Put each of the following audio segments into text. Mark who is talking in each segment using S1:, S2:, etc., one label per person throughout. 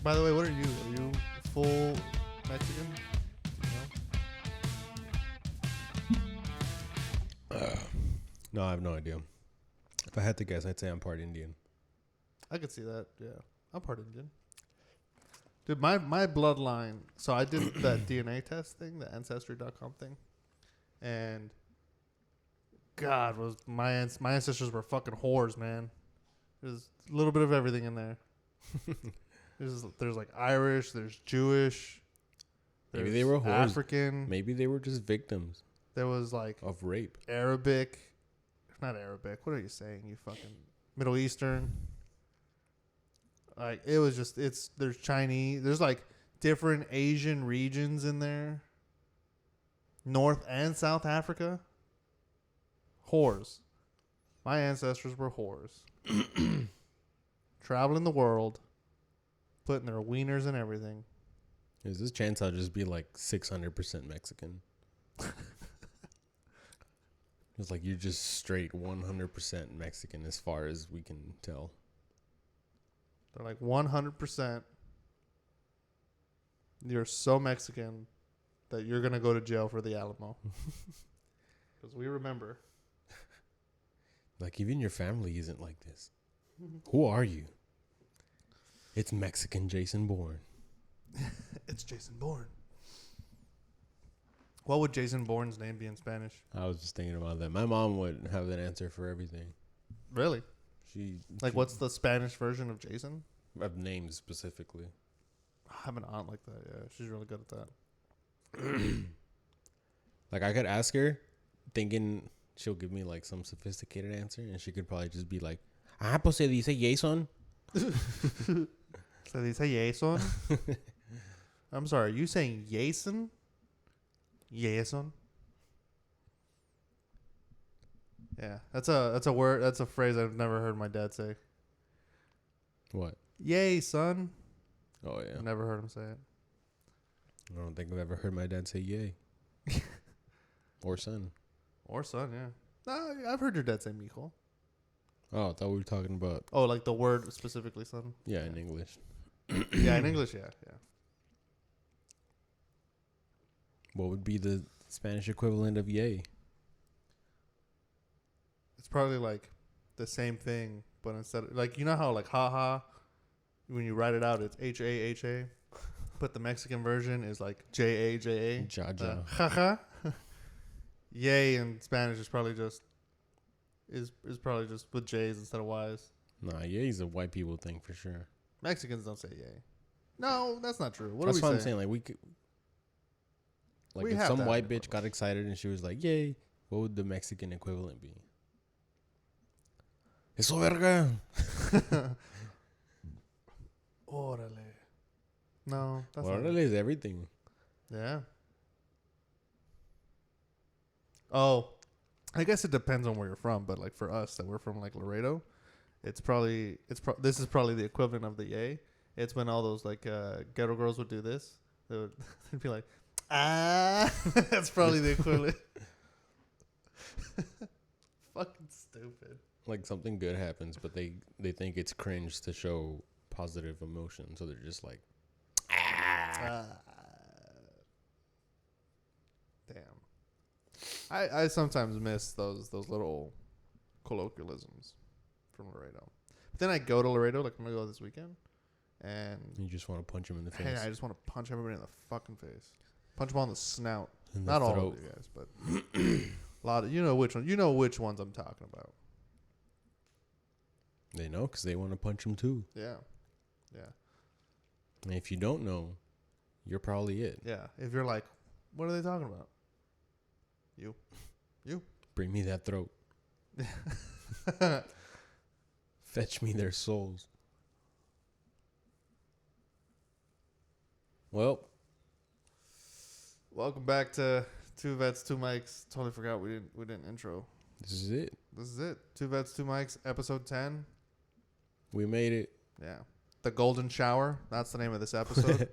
S1: By the way, what are you? Are you full Mexican?
S2: No, I have no idea. If I had to guess, I'd say I'm part Indian.
S1: I could see that. Yeah, I'm part Indian. Dude, my bloodline. So I did that DNA test thing, the Ancestry.com thing, and God, was my ancestors were fucking whores, man. There's a little bit of everything in there. there's like Irish, there's Jewish,
S2: Maybe they were whores.
S1: African.
S2: Maybe they were just victims
S1: There was like
S2: of rape.
S1: Arabic, not Arabic. What are you saying? You fucking Middle Eastern. Like it was just there's Chinese. There's like different Asian regions in there. North and South Africa. Whores. My ancestors were whores. Traveling the world, putting their wieners and everything.
S2: There's this chance I'll just be like 600% Mexican. It's like you're just straight 100% Mexican as far as we can tell.
S1: They're like 100%. You're so Mexican that you're going to go to jail for the Alamo. Because we remember.
S2: Like, even your family isn't like this. Who are you? It's Mexican Jason Bourne.
S1: It's Jason Bourne. What would Jason Bourne's name be in Spanish?
S2: I was just thinking about that. My mom would have an answer for everything.
S1: Really?
S2: She
S1: what's the Spanish version of Jason?
S2: Of names specifically.
S1: I have an aunt like that. Yeah, she's really good at that.
S2: Like, I could ask her, thinking she'll give me like some sophisticated answer, and she could probably just be like, pues se dice Jason.
S1: Se dice Jason? I'm sorry, are you saying Jason? Jason? Yeah, that's a word. That's a phrase I've never heard my dad say.
S2: What?
S1: Yay, son.
S2: Oh, yeah.
S1: I've never heard him say it.
S2: I don't think I've ever heard my dad say yay. Or son.
S1: Or son, yeah. No, I've heard your dad say mijo.
S2: Oh, I thought we were talking about...
S1: Oh, like the word specifically, son?
S2: Yeah, in English.
S1: Yeah, in English, yeah.
S2: What would be the Spanish equivalent of yay?
S1: It's probably like the same thing, but instead of, like, you know how like haha, when you write it out, it's H-A-H-A, but the Mexican version is like J-A-J-A.
S2: Ja-ja.
S1: Haha. Yay in Spanish is probably just is probably just with J's instead of Y's.
S2: Nah, yay is a white people thing for sure.
S1: Mexicans don't say yay. No, that's not true.
S2: That's what I'm saying. Like, we could... Like,
S1: We
S2: if
S1: have
S2: some
S1: that
S2: white
S1: in the
S2: bitch got excited and she was like, yay, what would the Mexican equivalent be? Eso verga.
S1: Órale. No, that's not
S2: Órale is everything.
S1: Yeah. Oh, I guess it depends on where you're from, but like for us that we're from like Laredo, this is probably the equivalent of the yay. It's when all those like ghetto girls would do this. They'd be like, ah. That's probably the equivalent. Fucking stupid.
S2: Like, something good happens, but they think it's cringe to show positive emotion, so they're just like,
S1: Damn. I sometimes miss those little colloquialisms from Laredo. But then I go to Laredo, like I'm gonna go this weekend, and
S2: you just want to punch them in the face.
S1: hey, I just want to punch everybody in the fucking face. Punch them on the snout.
S2: In the
S1: Not all
S2: throat.
S1: of you guys, but a lot of you know which ones I'm talking about.
S2: They know because they want to punch them too.
S1: Yeah.
S2: And if you don't know, you're probably it.
S1: Yeah. If you're like, what are they talking about? You.
S2: Bring me that throat. Fetch me their souls. Well,
S1: welcome back to Two Vets, Two Mics. Totally forgot we didn't intro.
S2: this is it.
S1: This is it. Two Vets, Two Mics, episode 10.
S2: We made it.
S1: Yeah. The Golden Shower. That's the name of this episode.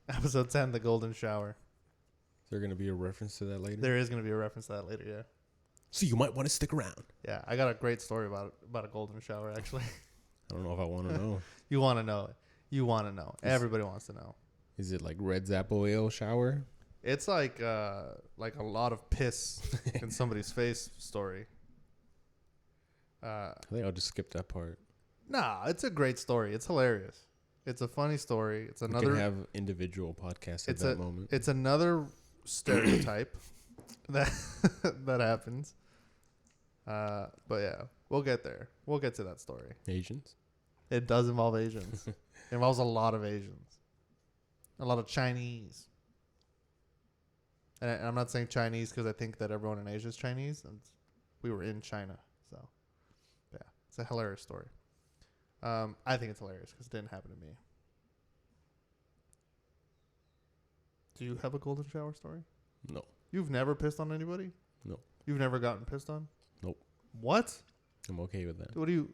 S1: Episode 10, The Golden Shower.
S2: Is there going to be a reference to that later?
S1: There is going to be a reference to that later, yeah.
S2: So you might want to stick around.
S1: Yeah, I got a great story about a golden shower, actually.
S2: I don't know if I want to know.
S1: You want to know it. You want to know. Everybody wants to know.
S2: Is it like Red Zappo ale shower?
S1: It's like a lot of piss in somebody's face story.
S2: I think I'll just skip that part.
S1: Nah, it's a great story. It's hilarious. It's a funny story. It's
S2: We
S1: another.
S2: can have individual podcasts at that moment.
S1: It's another stereotype that that happens. But yeah, we'll get there. We'll get to that story.
S2: Asians?
S1: It does involve Asians. It involves a lot of Asians, a lot of Chinese. And I'm not saying Chinese because I think that everyone in Asia is Chinese. And we were in China, so yeah, it's a hilarious story. I think it's hilarious because it didn't happen to me. Do you have a golden shower story?
S2: No.
S1: You've never pissed on anybody?
S2: No.
S1: You've never gotten pissed on?
S2: Nope.
S1: What?
S2: I'm okay with that.
S1: What do you?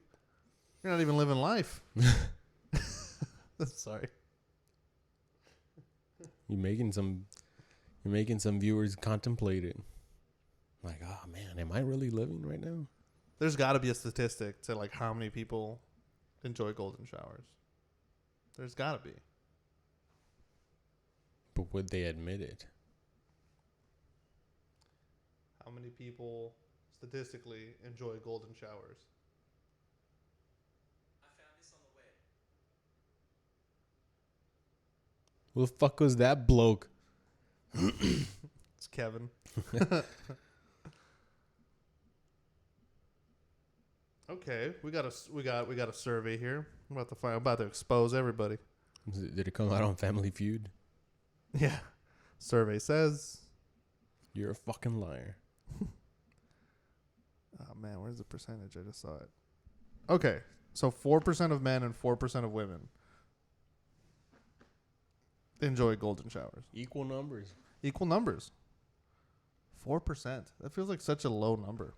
S1: You're not even living life. Sorry.
S2: You're making some viewers contemplate it. Like, oh man, am I really living right now?
S1: There's got to be a statistic to like how many people enjoy golden showers. There's got to be.
S2: But would they admit it?
S1: How many people statistically enjoy golden showers?
S3: I found this on the web.
S2: Who the fuck was that bloke?
S1: It's Kevin. Okay, we got a survey here. I'm about to expose everybody.
S2: Did it come out on Family Feud?
S1: Yeah. Survey says.
S2: You're a fucking liar.
S1: Oh man, where's the percentage? I just saw it. Okay, so 4% of men and 4% of women enjoy golden showers.
S2: Equal numbers.
S1: Equal numbers. 4%. That feels like such a low number.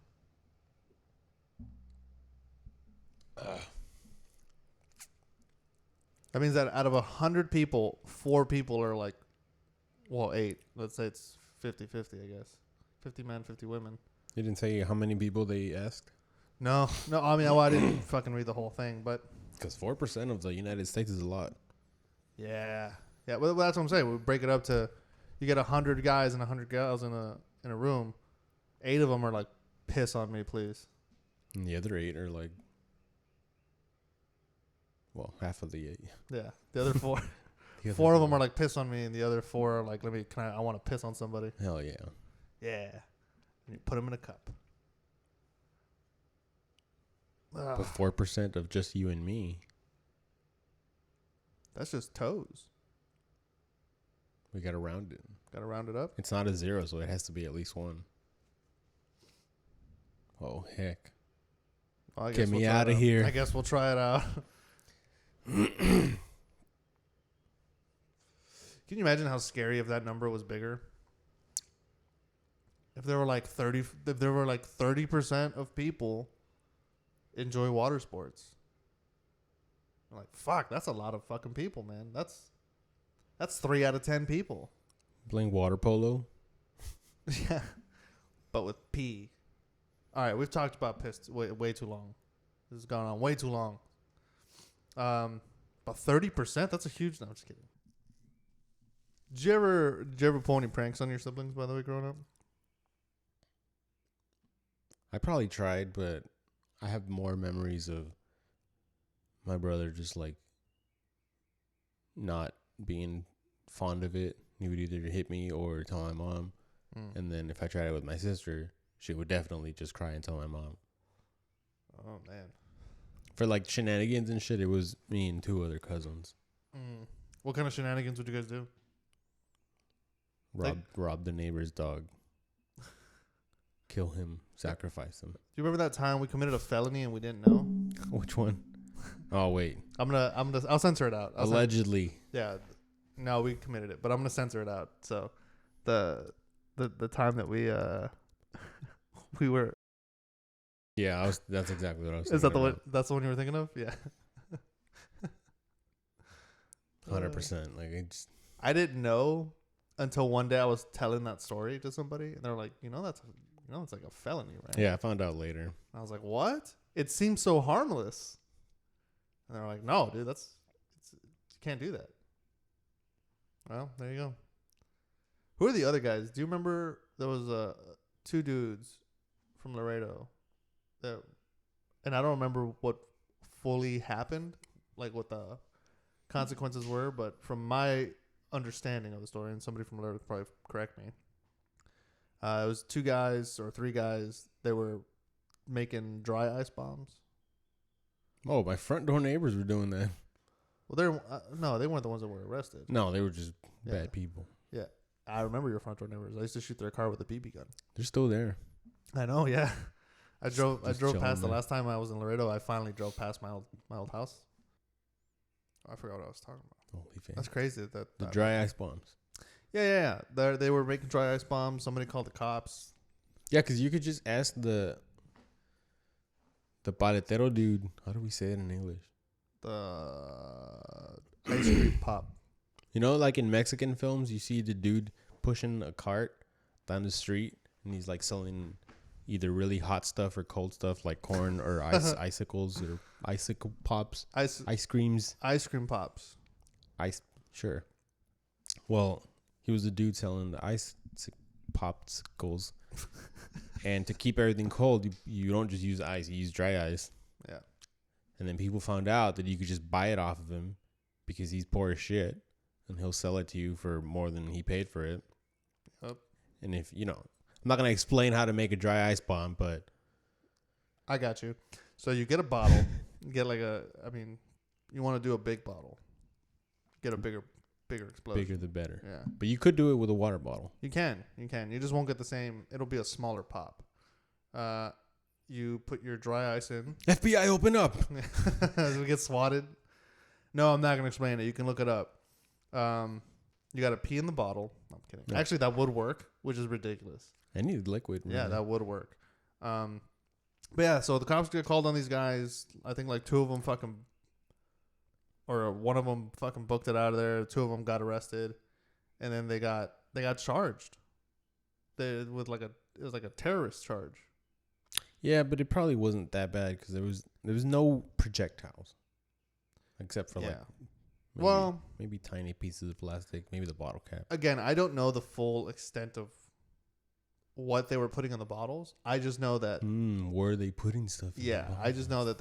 S1: That means that out of 100 people, 4 people are like, well, 8. Let's say it's 50-50, I guess. 50 men, 50 women.
S2: You didn't say how many people they asked?
S1: No. I mean, well, I didn't fucking read the whole thing, but
S2: Because 4% of the United States is a lot.
S1: yeah. Yeah, well, that's what I'm saying. We break it up to, you get 100 guys and 100 gals in a room. 8 of them are like, piss on me, please.
S2: And the other 8 are like, well, half of the 8.
S1: Yeah. The other 4.
S2: The other
S1: 4 of them
S2: four.
S1: are like, piss on me, and the other 4 are like, I want to piss on somebody.
S2: Hell yeah.
S1: Yeah. And you put them in a cup.
S2: But 4% of just you and me.
S1: That's just toes.
S2: We got to round it.
S1: Got to round it up.
S2: It's not a 0, so it has to be at least 1. Oh, heck.
S1: Well, I
S2: Get
S1: guess
S2: me
S1: we'll try
S2: outta
S1: it out.
S2: here.
S1: I guess we'll try it out. Can you imagine how scary if that number was bigger? If there were like 30% of people enjoy water sports. I'm like, fuck, that's a lot of fucking people, man. That's 3 out of 10 people.
S2: Playing water polo.
S1: Yeah. But with pee. All right, we've talked about piss way too long. This has gone on way too long. But 30%, that's a huge number. I'm just kidding. Did you ever pull any pranks on your siblings, by the way, growing up?
S2: I probably tried, but I have more memories of my brother just like not being fond of it. He would either hit me or tell my mom. And then if I tried it with my sister, she would definitely just cry and tell my mom.
S1: Oh, man.
S2: For like shenanigans and shit, it was me and 2 other cousins.
S1: What kind of shenanigans would you guys do?
S2: Rob the neighbor's dog. Kill him. Sacrifice him.
S1: Do you remember that time we committed a felony and we didn't know?
S2: Which one? Oh, wait.
S1: I'll censor it out.
S2: Allegedly.
S1: Yeah. No, we committed it, but I'm gonna censor it out. So, the time that we we were.
S2: Yeah, that's exactly what I was
S1: Is that
S2: thinking
S1: the one?
S2: about.
S1: That's the one you were thinking of? Yeah.
S2: 100%. Like,
S1: I didn't know until one day I was telling that story to somebody, and they're like, it's like a felony, right?
S2: yeah, I found out later.
S1: And I was like, what? It seems so harmless. And they're like, no, dude, can't do that. Well, there you go. Who are the other guys? Do you remember there was two dudes from Laredo that, and I don't remember what fully happened, like what the consequences were, but from my understanding of the story, and somebody from Laredo could probably correct me, it was two guys or three guys. They were making dry ice bombs.
S2: Oh, my front door neighbors were doing that.
S1: Well, no, they weren't the ones that were arrested.
S2: No, they were just bad people.
S1: Yeah, I remember your front door neighbors. I used to shoot their car with a BB gun.
S2: They're still there.
S1: I know. Yeah, I drove
S2: chilling
S1: past the
S2: there.
S1: last time I was in Laredo. I finally drove past my old house. I forgot what I was talking about.
S2: Holy fan.
S1: That's crazy.
S2: The
S1: That
S2: dry ice bombs.
S1: Yeah. They were making dry ice bombs. Somebody called the cops.
S2: Yeah, because you could just ask the paletero dude. How do we say it in English?
S1: The ice cream pop.
S2: You know, like in Mexican films, you see the dude pushing a cart down the street, and he's like selling either really hot stuff or cold stuff, like corn or icicles or icicle pops, ice creams,
S1: Ice cream pops.
S2: Sure. Well, he was the dude selling the ice popsicles, and to keep everything cold, you don't just use ice; you use dry ice.
S1: Yeah.
S2: And then people found out that you could just buy it off of him because he's poor as shit, and he'll sell it to you for more than he paid for it.
S1: Yep.
S2: And if I'm not gonna explain how to make a dry ice bomb, but
S1: I got you. So you get a bottle. Get you want to do a big bottle. Get a bigger explosion.
S2: bigger the better.
S1: Yeah.
S2: But you could do it with a water bottle.
S1: You can. You just won't get the same. It'll be a smaller pop. You put your dry ice in.
S2: FBI, open up.
S1: As we get swatted. No, I'm not going to explain it. You can look it up. You got to pee in the bottle. I'm kidding.
S2: No.
S1: Actually, that would work, which is ridiculous.
S2: I need liquid.
S1: Yeah,
S2: man.
S1: that would work. But yeah, so the cops get called on these guys. I think like two of them or one of them fucking booked it out of there. Two of them got arrested, and then they got charged. It was like a terrorist charge.
S2: Yeah, but it probably wasn't that bad because there was no projectiles, except for like maybe tiny pieces of plastic, maybe the bottle cap.
S1: Again, I don't know the full extent of what they were putting in the bottles. I just know that
S2: Were they putting stuff?
S1: yeah, I just know that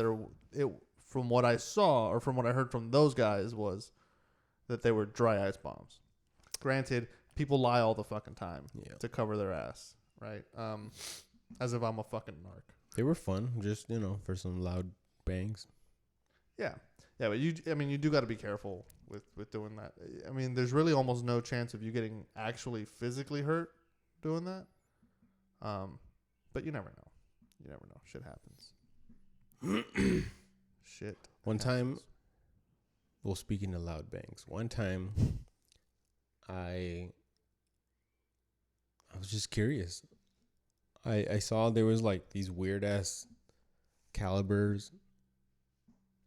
S1: from what I saw or from what I heard from those guys was that they were dry ice bombs. Granted, people lie all the fucking time to cover their ass, right? As if I'm a fucking narc.
S2: They were fun, just for some loud bangs.
S1: Yeah, but you do got to be careful with doing that. I mean, there's really almost no chance of you getting actually physically hurt doing that. But you never know. Shit happens. Shit.
S2: One time, well, speaking of loud bangs, one time, I was just curious. I saw there was like these weird ass calibers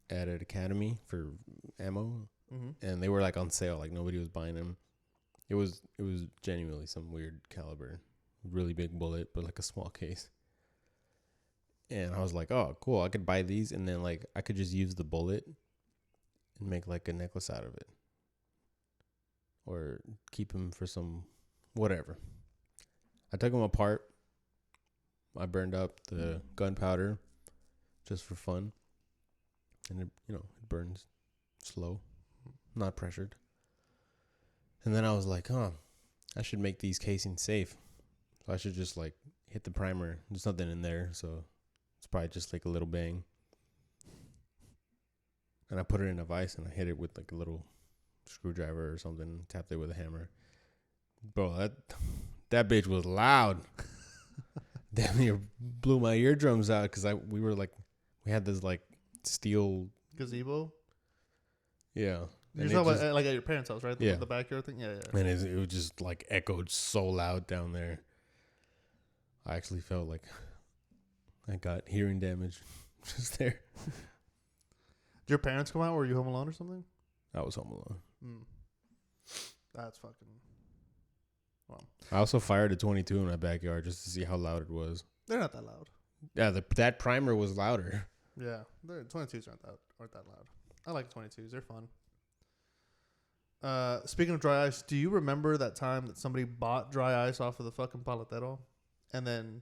S2: at an academy for ammo, and they were like on sale. Like nobody was buying them. It was genuinely some weird caliber, really big bullet, but like a small case. And I was like, oh, cool. I could buy these, and then like I could just use the bullet and make like a necklace out of it, or keep them for some whatever. I took them apart. I burned up the gunpowder just for fun, and it burns slow, not pressured. And then I was like, I should make these casings safe. So I should just like hit the primer. There's nothing in there, so it's probably just like a little bang. And I put it in a vise and I hit it with like a little screwdriver or something, tapped it with a hammer. Bro, that bitch was loud. Damn near blew my eardrums out because we had this like steel
S1: gazebo.
S2: Yeah.
S1: You're talking about like at your parents' house, right?
S2: Yeah.
S1: The backyard thing? Yeah.
S2: And it was just like echoed so loud down there. I actually felt like I got hearing damage just there.
S1: Did your parents come out? Were you home alone or something?
S2: I was home alone.
S1: That's fucking... Well,
S2: I also fired a 22 in my backyard just to see how loud it was.
S1: they're not that loud.
S2: Yeah, that primer was louder.
S1: Yeah, 22s aren't that loud. I like 22s. They're fun. Speaking of dry ice, do you remember that time that somebody bought dry ice off of the fucking paletero, and then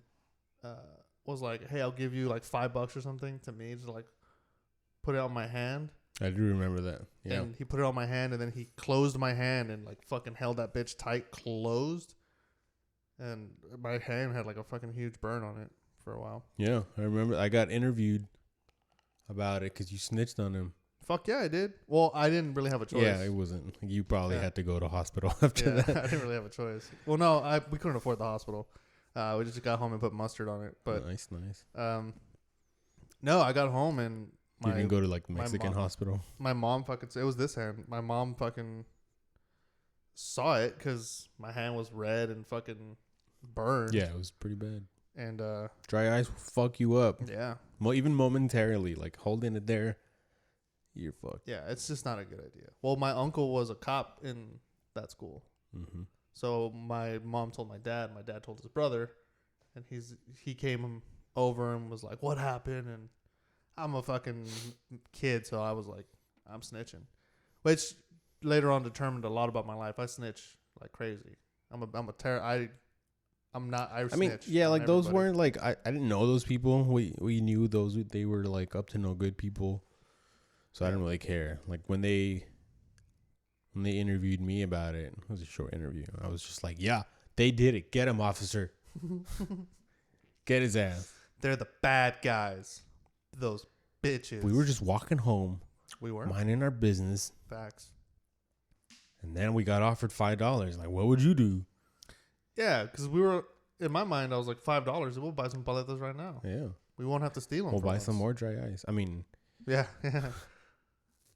S1: was like, "Hey, I'll give you like $5 or something to me to like put it on my hand."
S2: I do remember that. Yeah.
S1: And he put it on my hand, and then he closed my hand and like fucking held that bitch tight, closed, and my hand had like a fucking huge burn on it for a while.
S2: Yeah, I remember. I got interviewed about it because you snitched on him.
S1: Fuck yeah, I did. Well, I didn't really have a choice.
S2: Yeah, it wasn't. You probably
S1: Yeah.
S2: had to go to hospital after
S1: Yeah,
S2: that.
S1: I didn't really have a choice. Well, no, we couldn't afford the hospital. We just got home and put mustard on it. But
S2: nice.
S1: no, I got home and
S2: You didn't go to like
S1: my
S2: Mexican
S1: mom-
S2: hospital.
S1: my mom fucking. It was this hand. My mom fucking saw it because my hand was red and fucking burned.
S2: Yeah, it was pretty bad.
S1: And
S2: Dry ice will fuck you up.
S1: yeah,
S2: Even momentarily, like holding it there, you're fucked.
S1: yeah, it's just not a good idea. Well, my uncle was a cop in that school.
S2: Mm-hmm.
S1: So my mom told my dad told his brother, and he came over and was like, "What happened?" And I'm a fucking kid, so I was like, "I'm snitching," which later on determined a lot about my life. I snitch like crazy. I
S2: mean,
S1: snitch
S2: yeah,
S1: on
S2: like those
S1: everybody.
S2: weren't like I didn't know those people. We knew those. They were like up to no good people, so I didn't really care. Like when they interviewed me about it was a short interview. I was just like, yeah, they did it. Get him, officer. Get his ass.
S1: They're the bad guys. Those bitches.
S2: We were just walking home,
S1: We were.
S2: minding our business,
S1: Facts.
S2: and then we got offered $5. Like, what would you do?
S1: Yeah, because we were, in my mind, I was like, $5. We'll buy some paletas right now.
S2: Yeah,
S1: We won't have to steal them.
S2: we'll buy some more dry ice. I mean,
S1: Yeah.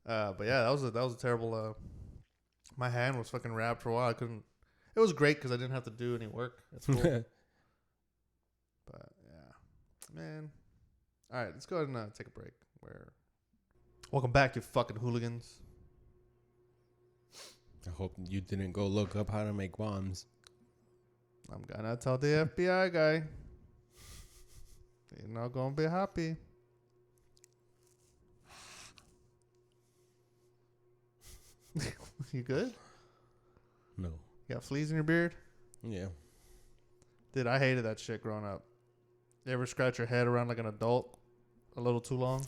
S1: But yeah, that was a terrible. My hand was fucking wrapped for a while. I couldn't. It was great because I didn't have to do any work at school. But yeah, man. All right, let's go ahead and take a break. Welcome back, you fucking hooligans.
S2: I hope you didn't go look up how to make bombs.
S1: I'm gonna tell the FBI guy. You're not gonna be happy. You good?
S2: No.
S1: You got fleas in your beard?
S2: Yeah.
S1: Dude, I hated that shit growing up. You ever scratch your head around like an adult a little too long?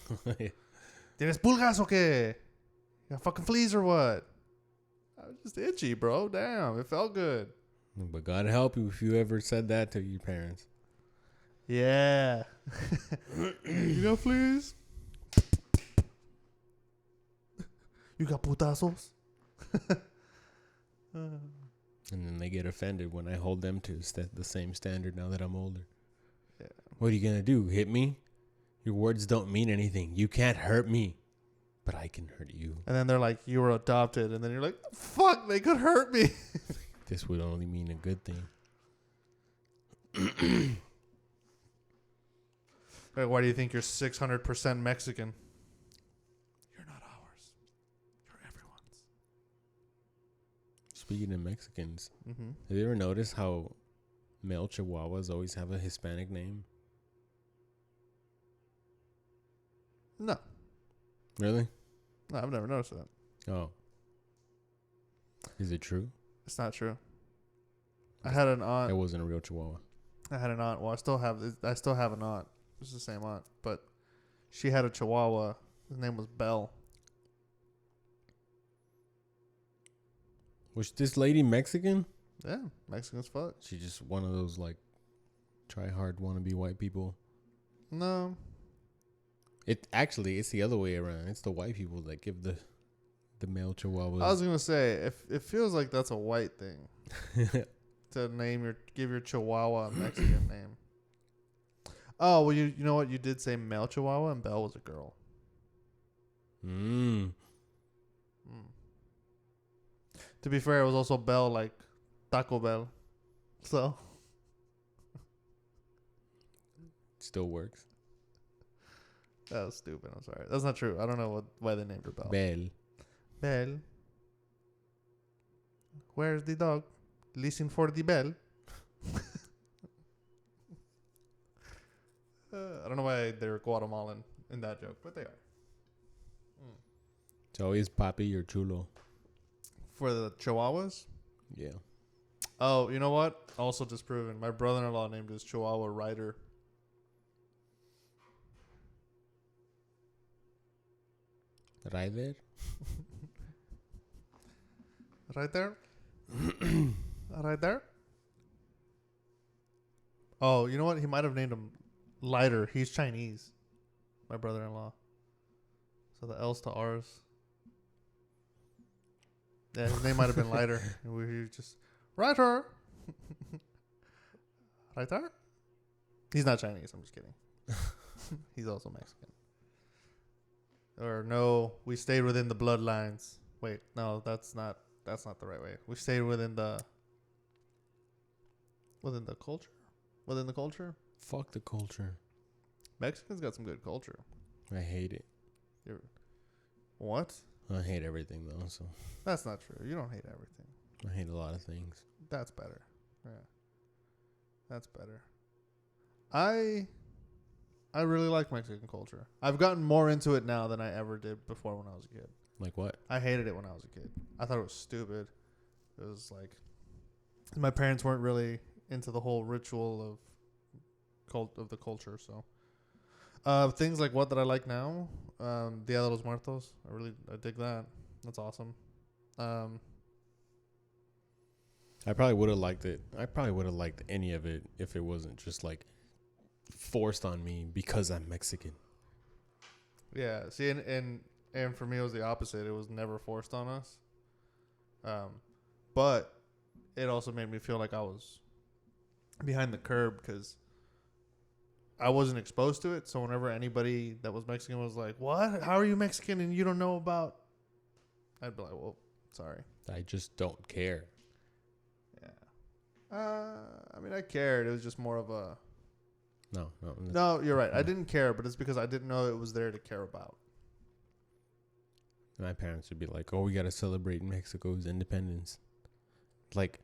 S1: ¿Tienes pulgas o qué? You got fucking fleas or what? I was just itchy, bro. Damn, it felt good.
S2: But God help you if you ever said that to your parents.
S1: Yeah. You got fleas? You got putazos?
S2: And then they get offended when I hold them to the same standard now that I'm older.
S1: Yeah.
S2: What are you going to do? Hit me? Your words don't mean anything. You can't hurt me. But I can hurt you.
S1: And then they're like, you were adopted. And then you're like, fuck, they could hurt me.
S2: This would only mean a good thing.
S1: Like, why do you think you're 600% Mexican? You're not ours. You're everyone's.
S2: Speaking of Mexicans,
S1: Mm-hmm.
S2: have you ever noticed how male Chihuahuas always have a Hispanic name?
S1: No.
S2: Really?
S1: No, I've never noticed that.
S2: Oh. Is it true?
S1: It's not true. I had an
S2: That
S1: aunt.
S2: wasn't a real Chihuahua.
S1: Well, I still have an aunt. It's the same aunt, but she had a Chihuahua. His name was Belle.
S2: Was this lady Mexican?
S1: Yeah, Mexican as fuck.
S2: She just one of those like try hard wannabe white people.
S1: No,
S2: It's the other way around. It's the white people that give the male Chihuahuas.
S1: I was gonna say if it feels like that's a white thing to give your Chihuahua a Mexican name. Oh well, you know what? You did say male Chihuahua and Belle was a girl.
S2: Mm.
S1: To be fair, it was also Belle like Taco Bell, so
S2: Still works.
S1: that was stupid. I'm sorry. That's not true. I don't know why they named her Belle.
S2: Belle.
S1: Belle. Where's the dog? Listen for the bell. I don't know why they're Guatemalan in that joke, but they are.
S2: It's always papi or chulo.
S1: For the Chihuahuas?
S2: Yeah.
S1: Oh, you know what? Also disproven. My brother-in-law named his Chihuahua Ryder.
S2: Right there.
S1: Right there? Right there? Oh, you know what? He might have named him Lighter. He's Chinese. My brother-in-law. So the L's to R's. Yeah, his name might have been Lighter. We just Ryder. Right there? He's not Chinese. I'm just kidding. He's also Mexican. Or no, we stayed within the bloodlines. Wait, no, that's not the right way. We stayed within the culture. Within the culture.
S2: Fuck the culture.
S1: Mexicans got some good culture.
S2: I hate it.
S1: What?
S2: I hate everything though. So
S1: That's not true. You don't hate everything.
S2: I hate a lot of things.
S1: That's better. Yeah. That's better. I really like Mexican culture. I've gotten more into it now than I ever did before when I was a kid.
S2: Like what?
S1: I hated it when I was a kid. I thought it was stupid. It was like my parents weren't really into the whole ritual of the culture. So things like what that I like now, Dia de los Muertos. I dig that. That's awesome.
S2: I probably would have liked it. I probably would have liked any of it if it wasn't just like forced on me because I'm Mexican.
S1: Yeah. See, and for me it was the opposite. It was never forced on us. But it also made me feel like I was behind the curb because I wasn't exposed to it. So whenever anybody that was Mexican was like, "What? How are you Mexican and you don't know about?" I'd be like, "Well, sorry."
S2: I just don't care.
S1: Yeah. I mean, I cared. It was just more of a.
S2: No,
S1: No, you're right. I didn't care, but it's because I didn't know it was there to care about.
S2: My parents would be like, "Oh, we gotta celebrate Mexico's independence." Like,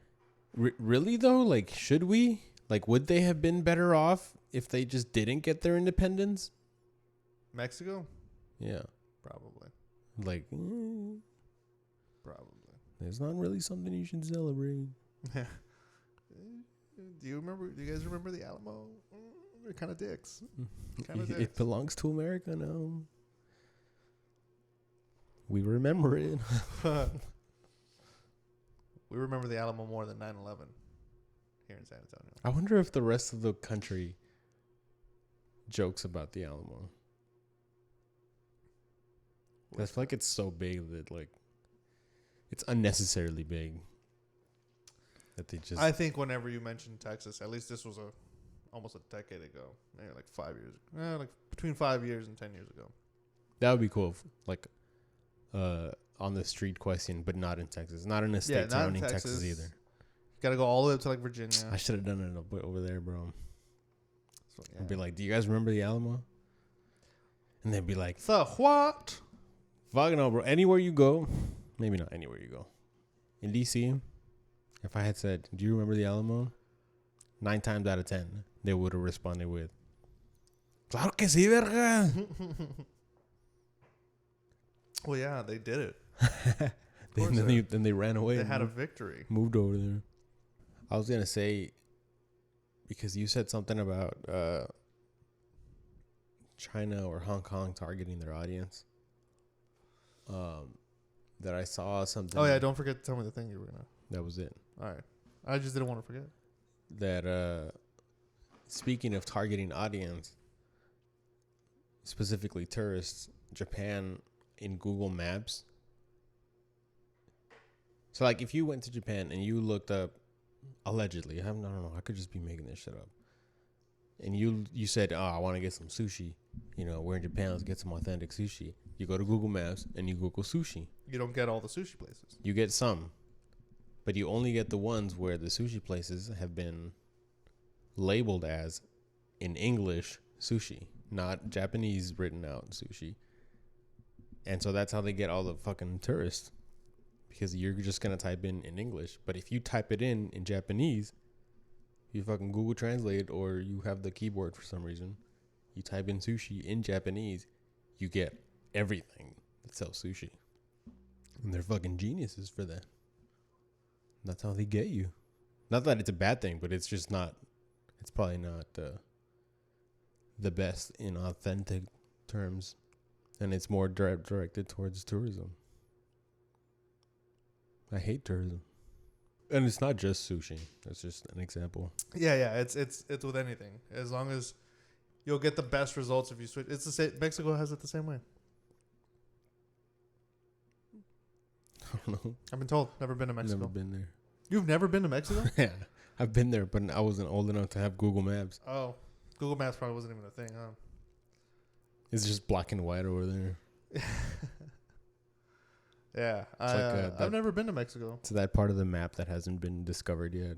S2: really though? Like, should we? Like, would they have been better off if they just didn't get their independence?
S1: Mexico?
S2: Yeah.
S1: Probably.
S2: Like,
S1: Probably.
S2: it's not really something you should celebrate.
S1: Do you guys remember the Alamo? They're kind of dicks.
S2: It belongs to America now. We remember it.
S1: We remember the Alamo more than 9/11 here in San Antonio.
S2: I wonder if the rest of the country jokes about the Alamo. I feel like it's so big that like it's unnecessarily big. That they just.
S1: I think whenever you mention Texas, at least this was almost a decade ago, maybe like 5 years, like between 5 years and 10 years ago.
S2: That would be cool. Like, on the street question, but not in Texas, not in a state surrounding Texas either.
S1: You gotta go all the way up to like Virginia.
S2: I should have done it over there, bro.
S1: So, yeah.
S2: I'd be like, "Do you guys remember the Alamo?" And they'd be like,
S1: "The what?"
S2: Fuck no, bro. Anywhere you go, maybe not anywhere you go. In DC, if I had said, "Do you remember the Alamo?" 9 times out of 10, they would have responded with, "Claro que sí, verga."
S1: Well, yeah, they did it.
S2: Then they ran away.
S1: They had a victory.
S2: Moved over there. I was gonna say, because you said something about China or Hong Kong targeting their audience. That I saw something.
S1: Oh yeah, don't forget to tell me the thing you were gonna.
S2: That was it.
S1: All right, I just didn't want to forget.
S2: That speaking of targeting audience, specifically tourists, Japan in Google Maps. So like if you went to Japan and you looked up, allegedly, I don't know, I could just be making this shit up. And you said, "Oh, I want to get some sushi. You know, we're in Japan, let's get some authentic sushi." You go to Google Maps and you Google sushi.
S1: You don't get all the sushi places.
S2: You get some, but you only get the ones where the sushi places have been labeled as, in English, sushi, not Japanese written out sushi. And so that's how they get all the fucking tourists, because you're just going to type in English. But if you type it in Japanese, you fucking Google Translate, or you have the keyboard for some reason, you type in sushi in Japanese, you get everything that sells sushi. And they're fucking geniuses for that. That's how they get you. Not that it's a bad thing, but it's just not. It's probably not the best in authentic terms, and it's more directed towards tourism. I hate tourism, and it's not just sushi. That's just an example.
S1: Yeah. It's with anything. As long as you'll get the best results if you switch. It's the same. Mexico has it the same way.
S2: I don't know.
S1: I've been told. Never been to Mexico.
S2: Never been there.
S1: You've never been to Mexico?
S2: Yeah, I've been there, but I wasn't old enough to have Google Maps.
S1: Oh, Google Maps probably wasn't even a thing, huh?
S2: It's just black and white over there.
S1: Yeah,
S2: It's
S1: I've never been to Mexico.
S2: It's that part of the map that hasn't been discovered yet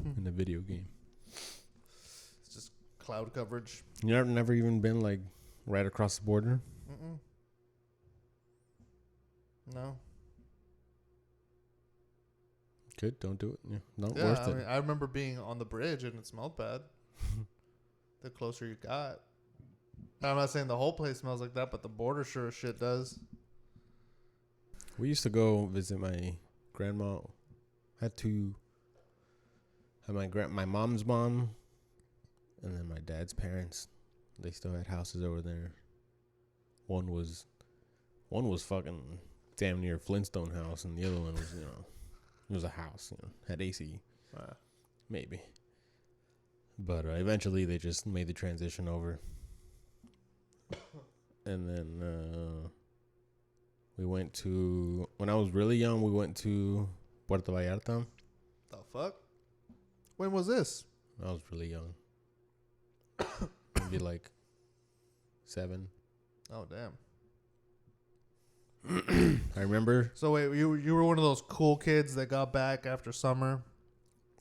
S2: in the video game.
S1: It's just cloud coverage.
S2: You never even been like right across the border?
S1: Mm-mm. No.
S2: Good, don't do it. Yeah, not
S1: Yeah,
S2: worth it.
S1: mean, I remember being on the bridge and it smelled bad. The closer you got. I'm not saying the whole place smells like that, but the border sure as shit does.
S2: We used to go visit my grandma. Had my mom's mom, and then my dad's parents. They still had houses over there. One was fucking damn near Flintstone house, and the other one was it was a house. Had AC, maybe. But eventually they just made the transition over, and then. We went to, when I was really young, we went to Puerto Vallarta.
S1: The fuck? When was this?
S2: I was really young. Maybe like 7.
S1: Oh, damn.
S2: I remember.
S1: So wait, you were one of those cool kids that got back after summer,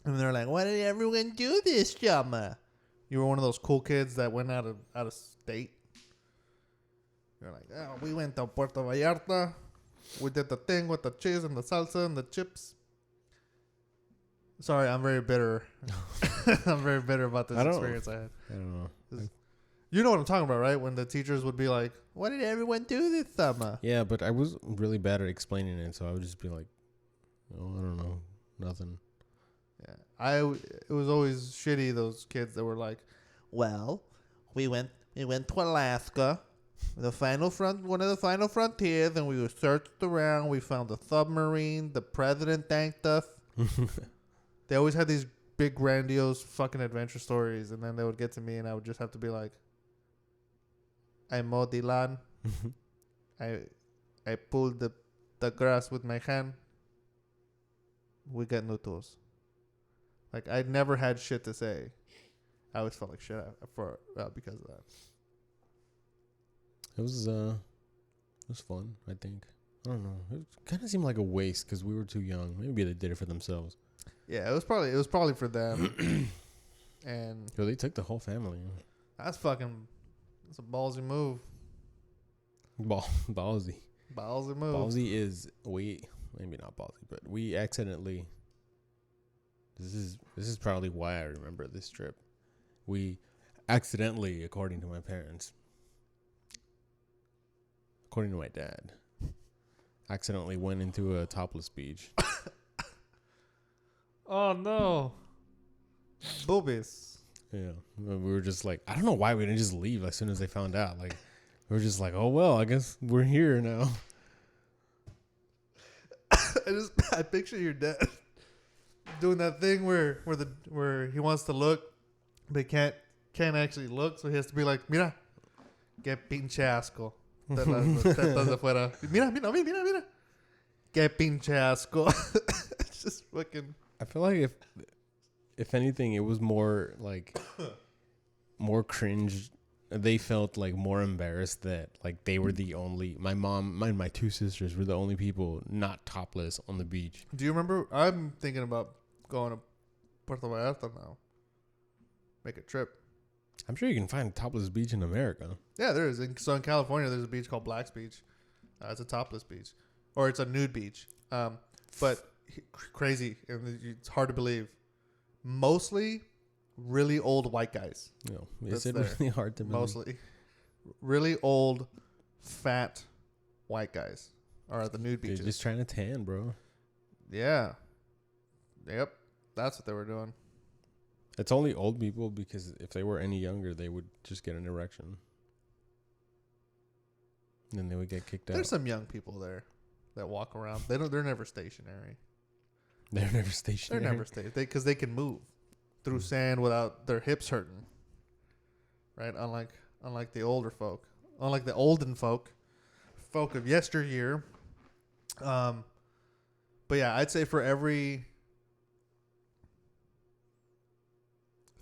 S1: and they're like, "Why did everyone do this summer?" You were one of those cool kids that went out of state. You're like, "Oh, we went to Puerto Vallarta. We did the thing with the cheese and the salsa and the chips." Sorry, I'm very bitter. I'm very bitter about this experience I had.
S2: I don't know.
S1: You know what I'm talking about, right? When the teachers would be like, "What did everyone do this summer?"
S2: Yeah, but I was really bad at explaining it, so I would just be like, "Oh, I don't know, nothing."
S1: Yeah, it was always shitty. Those kids that were like, "Well, we went to Alaska, one of the final frontiers, and we searched around. We found a submarine. The president thanked us." They always had these big, grandiose fucking adventure stories, and then they would get to me, and I would just have to be like, "I mowed the lawn. I pulled the grass with my hand. We got no tools." Like, I never had shit to say. I always felt like shit because of that.
S2: It was fun, I think. I don't know. It kind of seemed like a waste because we were too young. Maybe they did it for themselves.
S1: Yeah, it was probably for them. And
S2: So they took the whole family.
S1: that's a ballsy move.
S2: Ballsy.
S1: Ballsy move.
S2: Ballsy is maybe not ballsy, but we accidentally. This is probably why I remember this trip. We accidentally, according to my parents, according to my dad, accidentally went into a topless beach.
S1: Oh no. Boobies.
S2: Yeah, we were just like, I don't know why we didn't just leave as soon as they found out. Like, we were just like, oh well, I guess we're here now.
S1: I picture your dad doing that thing where he wants to look, but he can't actually look, so he has to be like, "Mira, qué pinche asco. Tetas de fuera. Mira, qué pinche asco." It's just fucking.
S2: I feel like if anything, it was more like more cringe. They felt like more embarrassed that like they were the only. My mom and my 2 sisters were the only people not topless on the beach.
S1: Do you remember? I'm thinking about going to Puerto Vallarta now. Make a trip.
S2: I'm sure you can find a topless beach in America.
S1: Yeah, there is. So in California, there's a beach called Black's Beach. It's a topless beach, or it's a nude beach. But crazy, and it's hard to believe. Mostly, really old white guys.
S2: No, is it really hard to believe?
S1: Mostly, really old, fat, white guys are at the nude beaches.
S2: They're just trying to tan, bro.
S1: Yeah. Yep. That's what they were doing.
S2: It's only old people because if they were any younger, they would just get an erection. And then they would get kicked
S1: There's
S2: out.
S1: some young people there that walk around. They're never stationary.
S2: They're never stationary.
S1: They're never stationary because they can move through sand without their hips hurting. Right? Unlike the older folk. Unlike the olden folk of yesteryear. But yeah, I'd say for every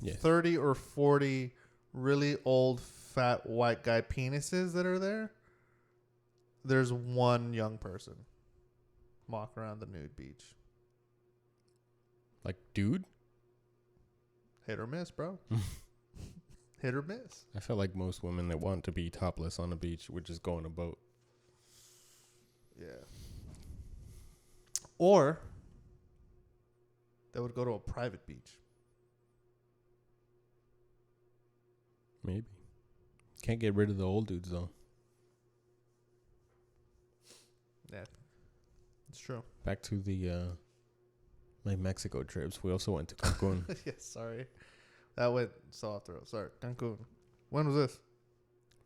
S1: 30 or 40 really old, fat, white guy penises that are there, there's one young person walking around the nude beach.
S2: Like, dude?
S1: Hit or miss, bro. Hit or miss.
S2: I feel like most women that want to be topless on a beach would just go on a boat.
S1: Yeah. Or they would go to a private beach.
S2: Maybe. Can't get rid of the old dudes, though.
S1: Yeah. It's true.
S2: Back to the my Mexico trips. We also went to Cancun.
S1: Yes, sorry. That went so off the road. Sorry. Cancun. When was this?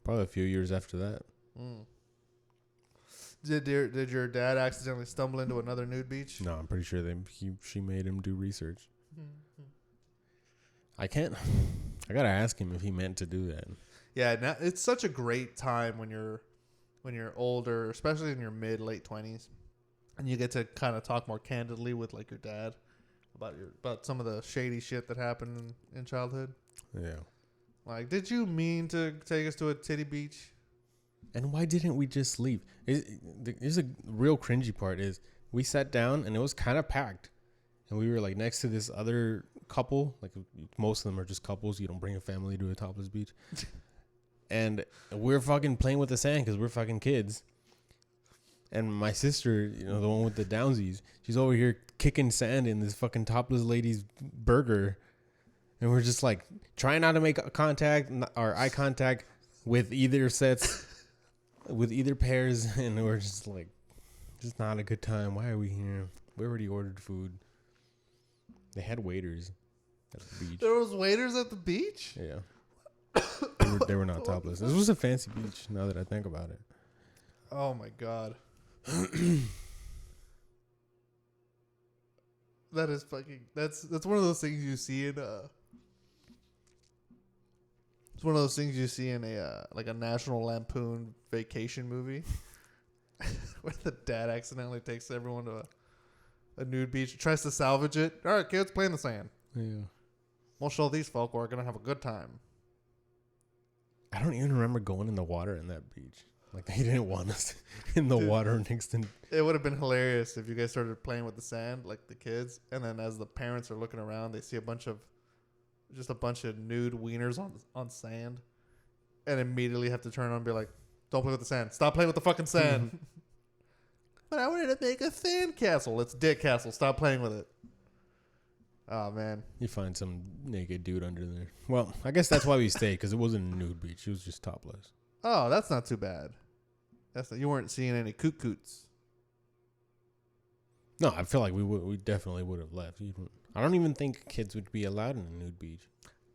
S2: Probably a few years after that.
S1: Mm. Did your dad accidentally stumble into another nude beach?
S2: No, I'm pretty sure she made him do research. I gotta ask him if he meant to do that.
S1: Yeah, now, it's such a great time when you're older, especially in your late 20s, and you get to kind of talk more candidly with like your dad about some of the shady shit that happened in childhood.
S2: Yeah.
S1: Like, did you mean to take us to a titty beach?
S2: And why didn't we just leave? There's a real cringy part is we sat down and it was kind of packed. And we were like next to this other couple. Like most of them are just couples. You don't bring a family to a topless beach. And we're fucking playing with the sand because we're fucking kids. And my sister, you know, the one with the downsies, she's over here kicking sand in this fucking topless lady's burger. And we're just like trying not to make contact or eye contact with either sets. With either pairs, and we're just like, just not a good time. Why are we here? We already ordered food. They had waiters at the beach.
S1: There was waiters at the beach?
S2: Yeah. They were not topless. This was a fancy beach, now that I think about it.
S1: Oh, my God. That is fucking... That's one of those things you see in... It's one of those things you see in a like a National Lampoon Vacation movie, where the dad accidentally takes everyone to a nude beach, tries to salvage it. All right, kids, play in the sand.
S2: Yeah.
S1: We'll show these folk we're gonna have a good time.
S2: I don't even remember going in the water in that beach. Like they didn't want us in the water next to.
S1: It would have been hilarious if you guys started playing with the sand, like the kids, and then as the parents are looking around, they see a bunch of nude wieners on sand, and immediately have to turn on and be like, don't play with the sand. Stop playing with the fucking sand. But I wanted to make a sand castle. It's dick castle. Stop playing with it. Oh, man.
S2: You find some naked dude under there. Well, I guess that's why we stayed, because it wasn't a nude beach. It was just topless.
S1: Oh, that's not too bad. You weren't seeing any coot-coots.
S2: No, I feel like we definitely would have left. I don't even think kids would be allowed in a nude beach.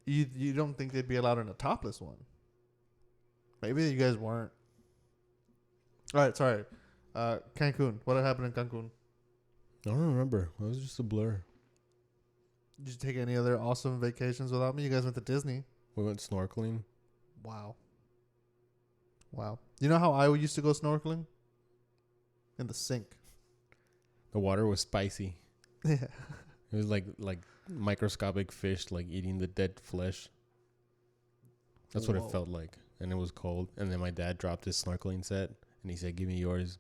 S1: You don't think they'd be allowed in a topless one? Maybe you guys weren't. All right, sorry. Cancun. What happened in Cancun?
S2: I don't remember. It was just a blur.
S1: Did you take any other awesome vacations without me? You guys went to Disney.
S2: We went snorkeling.
S1: Wow. You know how I used to go snorkeling? In the sink.
S2: The water was spicy.
S1: Yeah.
S2: It was like microscopic fish like eating the dead flesh. That's what it felt like. And it was cold. And then my dad dropped his snorkeling set and he said, "Give me yours."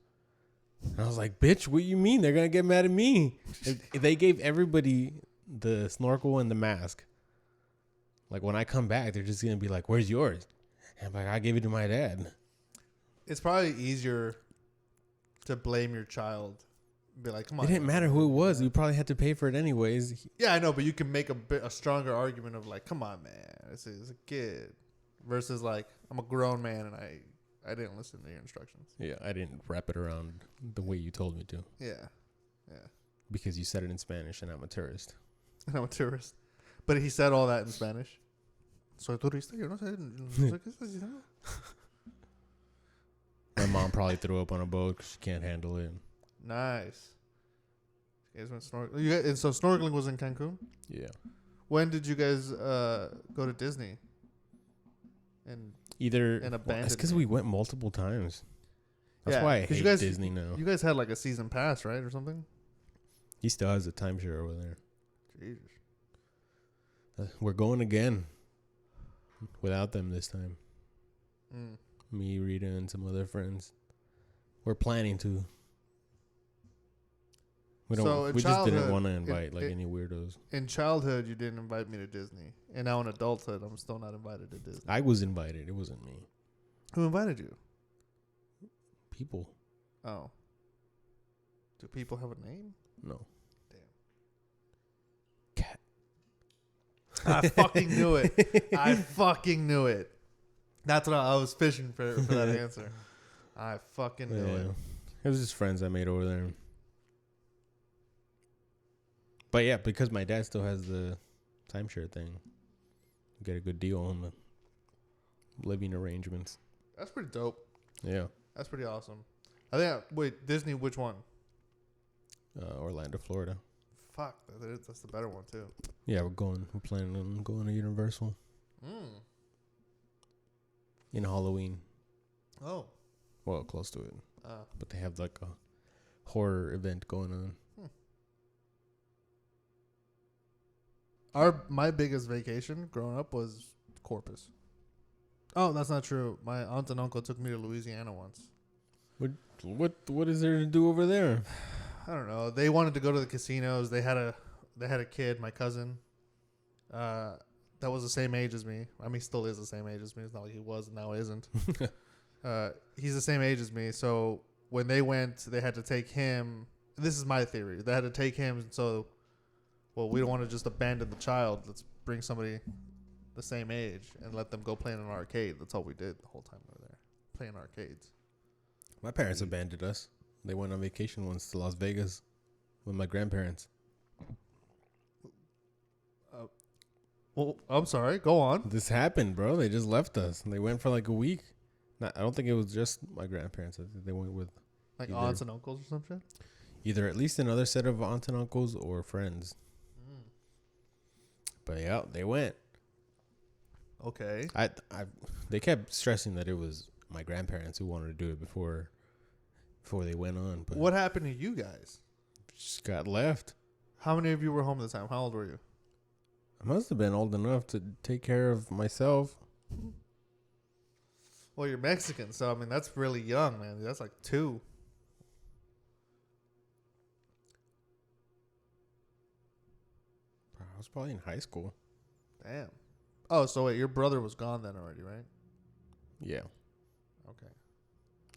S2: And I was like, "Bitch, what you mean? They're going to get mad at me." They gave everybody the snorkel and the mask. Like when I come back, they're just going to be like, "Where's yours?" And I'm like, "I gave it to my dad."
S1: It's probably easier to blame your child. Be like, come on.
S2: It didn't matter who it was. You probably had to pay for it anyways.
S1: Yeah, I know, but you can make a stronger argument of like, come on, man, it's a kid, versus like, I'm a grown man and I didn't listen to your instructions.
S2: Yeah, I didn't wrap it around the way you told me to.
S1: Yeah.
S2: Because you said it in Spanish and I'm a tourist.
S1: And I'm a tourist. But he said all that in Spanish. Soy turista, yo no sé qué estás diciendo.
S2: My mom probably threw up on a boat because she can't handle it.
S1: Nice. You guys went snorkeling. And so snorkeling was in Cancun?
S2: Yeah.
S1: When did you guys go to Disney? And abandoned.
S2: It's because we went multiple times. That's
S1: Yeah,
S2: why I
S1: 'cause
S2: hate
S1: you guys-
S2: Disney now.
S1: you guys had like a season pass, right, or something?
S2: He still has a timeshare over there.
S1: Jesus.
S2: We're going again. Without them this time.
S1: Mm.
S2: Me, Rita, and some other friends. We're planning to. We don't.
S1: So in
S2: we just didn't
S1: childhood,
S2: want to invite any weirdos.
S1: In childhood, you didn't invite me to Disney, and now in adulthood, I'm still not invited to Disney.
S2: I was invited. It wasn't me.
S1: Who invited you?
S2: People.
S1: Oh. Do people have a name?
S2: No.
S1: Damn.
S2: Cat.
S1: I fucking knew it. I fucking knew it. That's what I was fishing for that answer. I fucking knew it.
S2: It was just friends I made over there. But yeah, because my dad still has the timeshare thing, you get a good deal on the living arrangements.
S1: That's pretty dope.
S2: Yeah.
S1: That's pretty awesome. I think. Wait, Disney, which one?
S2: Orlando, Florida.
S1: Fuck, that's the better one too.
S2: Yeah, we're planning on going to Universal
S1: Mm.
S2: in Halloween.
S1: Oh.
S2: Well, close to it.
S1: Uh,
S2: But they have like a horror event going on.
S1: My biggest vacation growing up was Corpus. Oh, that's not true. My aunt and uncle took me to Louisiana once.
S2: What is there to do over there?
S1: I don't know. They wanted to go to the casinos. They had a kid, my cousin, that was the same age as me. I mean, still is the same age as me. It's not like he was and now isn't. He's the same age as me. So when they went, they had to take him. This is my theory. They had to take him. So, well, we don't want to just abandon the child. Let's bring somebody the same age and let them go play in an arcade. That's all we did the whole time we were there, playing arcades.
S2: My parents abandoned us. They went on vacation once to Las Vegas with my grandparents.
S1: Well, I'm sorry. Go on.
S2: This happened, bro. They just left us. They went for like a week. I don't think it was just my grandparents. I think they went with
S1: Like
S2: either-
S1: aunts and uncles or some shit?
S2: either at least another set of aunts and uncles or friends. But yeah, they went.
S1: Okay.
S2: They kept stressing that it was my grandparents who wanted to do it before they went on. But
S1: What happened to you guys?
S2: just got left.
S1: How many of you were home at the time? How old were you?
S2: I must have been old enough to take care of myself.
S1: Well, you're Mexican, so I mean that's really young, man. That's like 2.
S2: I was probably in high school.
S1: Damn. Oh, so wait, your brother was gone then already, right?
S2: Yeah.
S1: Okay.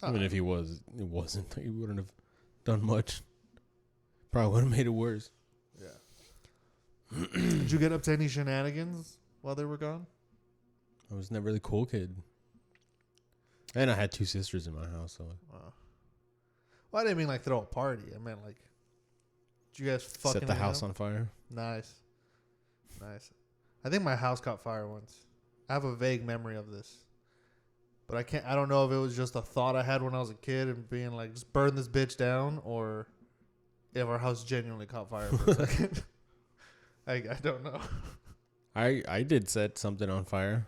S2: Even if he was, it wasn't. He wouldn't have done much. Probably would have made it worse.
S1: Yeah. Did you get up to any shenanigans while they were gone?
S2: I was never the cool kid. And I had 2 sisters in my house, so
S1: Well, I didn't mean like throw a party. I meant like, did you guys fucking
S2: set the
S1: hang
S2: house
S1: out?
S2: on fire.
S1: Nice. I think my house caught fire once. I have a vague memory of this. But I don't know if it was just a thought I had when I was a kid and being like, just burn this bitch down, or if our house genuinely caught fire for a second. I don't know.
S2: I did set something on fire.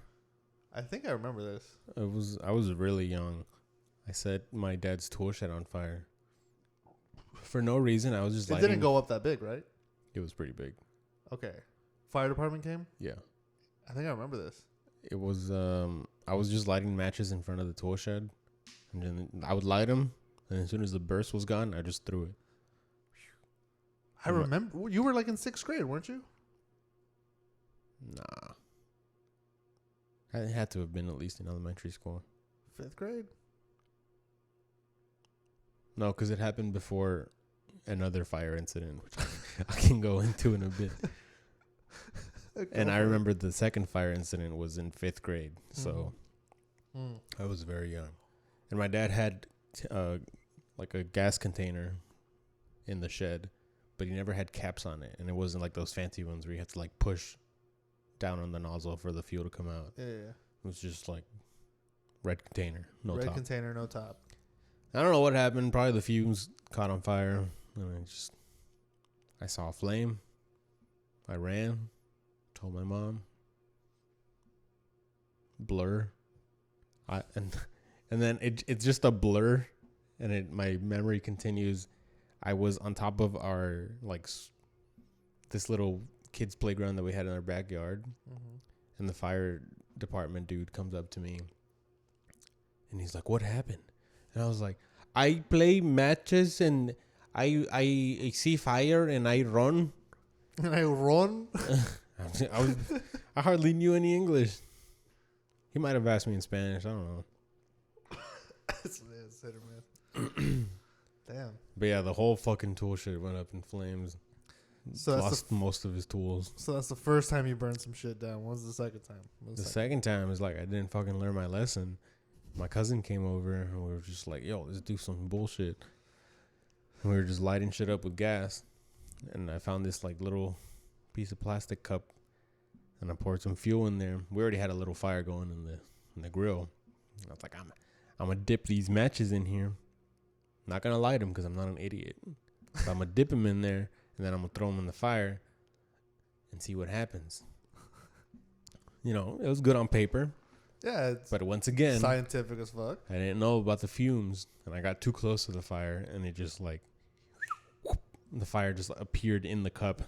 S1: I think I remember this.
S2: I was really young. I set my dad's tool shed on fire. For no reason. I was just
S1: It
S2: lighting.
S1: didn't go up that big, right?
S2: It was pretty big.
S1: Okay. Fire department came?
S2: Yeah.
S1: I think I remember this.
S2: It was I was just lighting matches in front of the tool shed, and then I would light them, and as soon as the burst was gone, I just threw it.
S1: I remember. You were like in 6th grade, weren't you?
S2: Nah. I had to have been at least in elementary school.
S1: 5th grade?
S2: No, because it happened before another fire incident, which I can go into in a bit. And I remember the second fire incident was in 5th grade, so I was very young. And my dad had like a gas container in the shed, but he never had caps on it, and it wasn't like those fancy ones where you had to like push down on the nozzle for the fuel to come out.
S1: Yeah.
S2: It was just like red container, no
S1: Red
S2: top.
S1: container, no top.
S2: I don't know what happened. Probably the fumes caught on fire, and I saw a flame. I ran, told my mom. Blur. And then it's just a blur, and my memory continues. I was on top of our this little kids playground that we had in our backyard, and the fire department dude comes up to me, and he's like, "What happened?" And I was like, "I play matches and I see fire and I run."
S1: And I run.
S2: I hardly knew any English. He might have asked me in Spanish. I don't know.
S1: It's hit or miss. Damn.
S2: But yeah, the whole fucking tool shed went up in flames.
S1: So that's
S2: Lost most of his tools.
S1: So that's the first time you burned some shit down. What was the second time?
S2: The second time is like I didn't fucking learn my lesson. My cousin came over and we were just like, yo, let's do some bullshit. And we were just lighting shit up with gas. And I found this like little piece of plastic cup and I poured some fuel in there. We already had a little fire going in the grill. And I was like, I'm gonna dip these matches in here. Not gonna light them because I'm not an idiot. So I'm gonna dip them in there and then I'm gonna throw them in the fire and see what happens. You know, it was good on paper.
S1: Yeah,
S2: But once again,
S1: scientific as fuck.
S2: I didn't know about the fumes, and I got too close to the fire, and it just like the fire just appeared in the cup,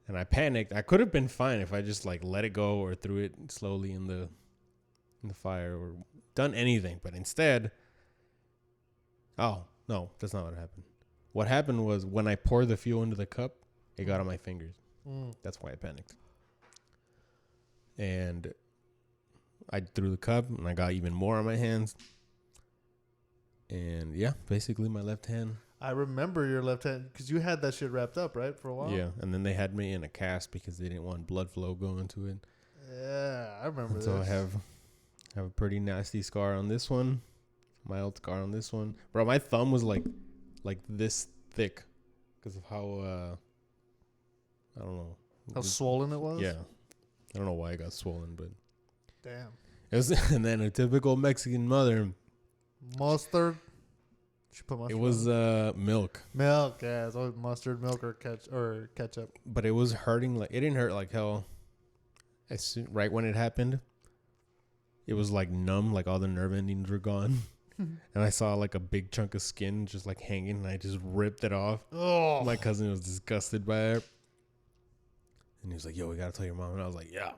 S2: and I panicked. I could have been fine if I just like let it go or threw it slowly in the fire or done anything, but instead, oh no, that's not what happened. What happened was when I poured the fuel into the cup, it got on my fingers. That's why I panicked, and I threw the cup and I got even more on my hands. And yeah, basically my left hand.
S1: I remember your left hand because you had that shit wrapped up, right, for a while.
S2: Yeah, and then they had me in a cast because they didn't want blood flow going to it.
S1: Yeah, I remember
S2: And
S1: this.
S2: so I have a pretty nasty scar on this one, mild scar on this one. Bro, my thumb was like this thick because of how I don't know
S1: how swollen it was.
S2: Yeah, I don't know why it got swollen, but
S1: Damn.
S2: it was. And then a typical Mexican mother.
S1: Mustard. She put mustard.
S2: It was milk.
S1: Milk. Yeah, it's always mustard, milk, or ketchup.
S2: But it was hurting. Like it didn't hurt like hell. Right when it happened, it was like numb. Like all the nerve endings were gone. And I saw like a big chunk of skin just like hanging, and I just ripped it off.
S1: Oh.
S2: My cousin was disgusted by it. And he was like, "Yo, we gotta tell your mom." And I was like, "Yeah."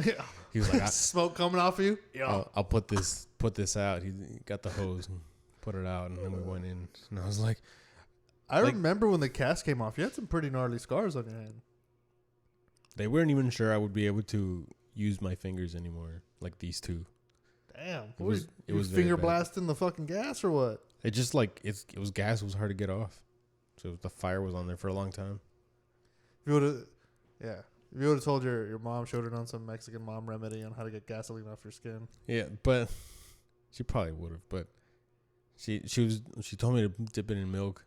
S1: Yeah.
S2: He was like,
S1: "Smoke coming off of you." Yeah.
S2: I'll put this out. He got the hose and put it out, and then we went in. And I was like,
S1: I remember when the cast came off. You had some pretty gnarly scars on your hand.
S2: they weren't even sure I would be able to use my fingers anymore, like these two.
S1: Damn.
S2: It was very
S1: finger
S2: bad.
S1: blasting the fucking gas or what?
S2: It just like it was gas. It was hard to get off, so the fire was on there for a long time.
S1: If you would have, yeah. If you would have told your mom, she would have known some Mexican mom remedy on how to get gasoline off your skin.
S2: Yeah, but she probably would have. But she told me to dip it in milk,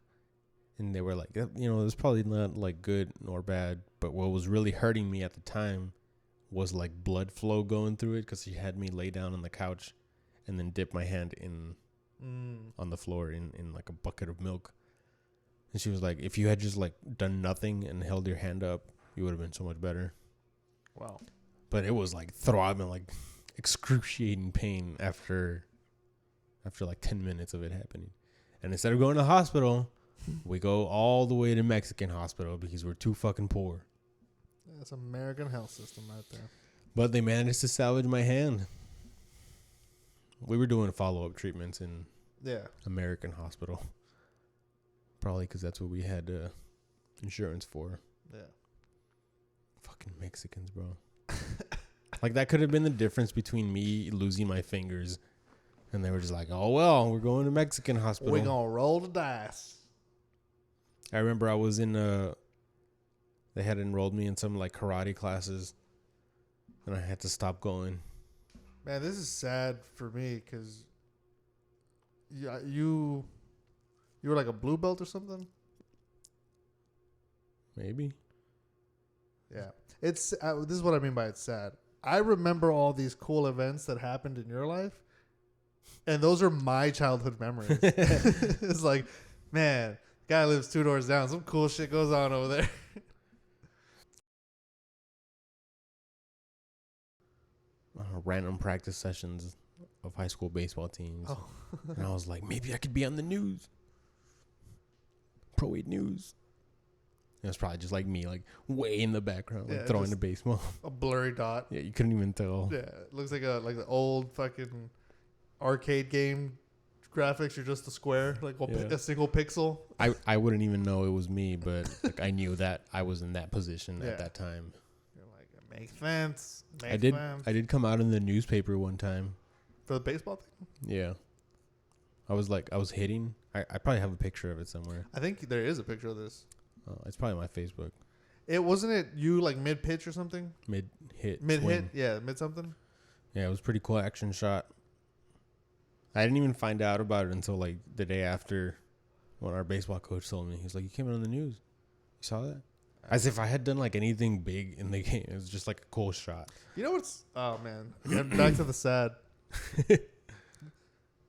S2: and they were like, it was probably not like good nor bad. But what was really hurting me at the time was like blood flow going through it, because she had me lay down on the couch and then dip my hand in on the floor in like a bucket of milk. And she was like, if you had just like done nothing and held your hand up, you would have been so much better.
S1: Wow.
S2: But it was like throbbing, like excruciating pain after like 10 minutes of it happening. And instead of going to the hospital, we go all the way to Mexican hospital because we're too fucking poor.
S1: That's American health system right there.
S2: But they managed to salvage my hand. We were doing follow-up treatments in American hospital. Probably because that's what we had insurance for.
S1: Yeah.
S2: Fucking Mexicans, bro. Like, that could have been the difference between me losing my fingers and they were just like, oh, well, we're going to Mexican hospital.
S1: We're going to roll the dice.
S2: I remember I was in they had enrolled me in some like karate classes and I had to stop going.
S1: Man, this is sad for me because you were like a blue belt or something?
S2: Maybe.
S1: Yeah. It's this is what I mean by it's sad. I remember all these cool events that happened in your life, and those are my childhood memories. It's like, man, guy lives 2 doors down. Some cool shit goes on over there.
S2: Random practice sessions of high school baseball teams.
S1: Oh.
S2: And I was like, maybe I could be on the news. Pro 8 News. It was probably just like me, like way in the background, like
S1: Yeah,
S2: throwing
S1: just-
S2: the baseball.
S1: A blurry dot.
S2: Yeah, you couldn't even tell.
S1: Yeah, it looks like the old fucking arcade game graphics. You're just a square, like
S2: Yeah.
S1: a single pixel.
S2: I wouldn't even know it was me, but like I knew that I was in that position
S1: Yeah.
S2: at that time.
S1: You're like, it makes sense.
S2: I did come out in the newspaper one time.
S1: For the baseball thing.
S2: Yeah. I was hitting. I probably have a picture of it somewhere.
S1: I think there is a picture of this.
S2: It's probably my Facebook.
S1: It wasn't it you like mid pitch or something?
S2: Mid hit.
S1: Mid hit, yeah, mid something.
S2: Yeah, it was a pretty cool action shot. I didn't even find out about it until like the day after when our baseball coach told me. He's like, "You came in on the news. You saw that?" As if I had done like anything big in the game. It was just like a cool shot.
S1: You know what's? Oh man, Again, back to the sad.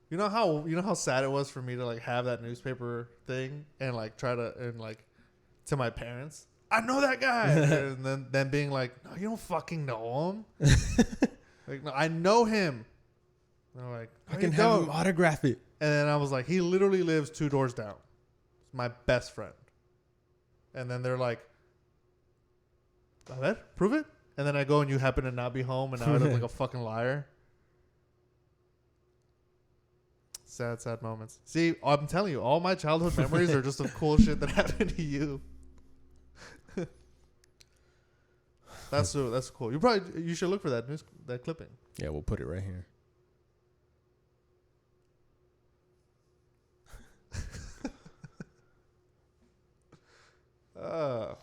S1: You know how sad it was for me to like have that newspaper thing and like try to and like to my parents. I know that guy, and then being like, no, you don't fucking know him. Like, no, I know him. And they're like,
S2: I can have him autograph it.
S1: And then I was like, he literally lives 2 doors down. He's my best friend. And then they're like, a ver, prove it. And then I go and you happen to not be home, and now I look like a fucking liar. Sad moments. See, I'm telling you, all my childhood memories are just of cool shit that happened to you. That's cool. You should look for that clipping.
S2: Yeah, we'll put it right here.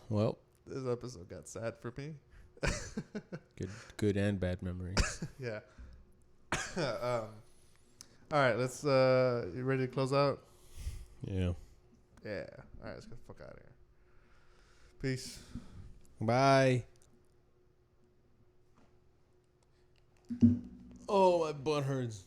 S2: Well,
S1: This episode got sad for me.
S2: good and bad memories.
S1: Yeah. All right, let's. You ready to close out?
S2: Yeah.
S1: Yeah. All right, let's get the fuck out of here. Peace.
S2: Bye. Oh, my butt hurts.